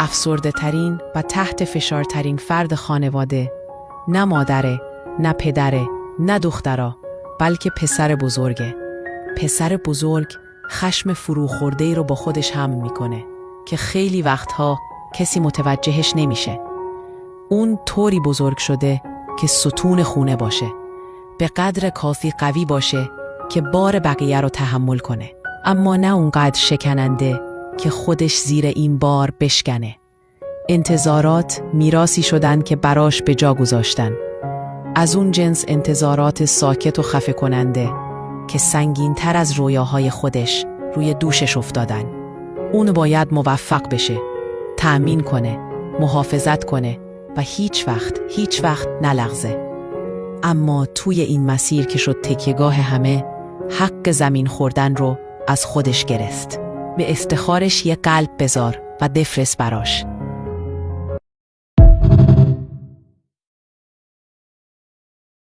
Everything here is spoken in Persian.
افسرده ترین و تحت فشارترین فرد خانواده، نه مادره، نه پدره، نه دخترا، بلکه پسر بزرگه. پسر بزرگ خشم فروخورده‌ای رو با خودش حمل میکنه که خیلی وقتها کسی متوجهش نمیشه. اون طوری بزرگ شده که ستون خونه باشه، به قدر کافی قوی باشه که بار بقیه رو تحمل کنه، اما نه اونقدر شکننده که خودش زیر این بار بشکنه. انتظارات میراثی شدن که براش به جا گذاشتن. از اون جنس انتظارات ساکت و خفه کننده که سنگین تر از رویاهای خودش روی دوشش افتادن. اون باید موفق بشه، تأمین کنه، محافظت کنه و هیچ وقت نلغزه. اما توی این مسیر که شد تکیهگاه همه، حق زمین خوردن رو از خودش گرفت. به افتخارش یه قلب بذار و بفرست براش.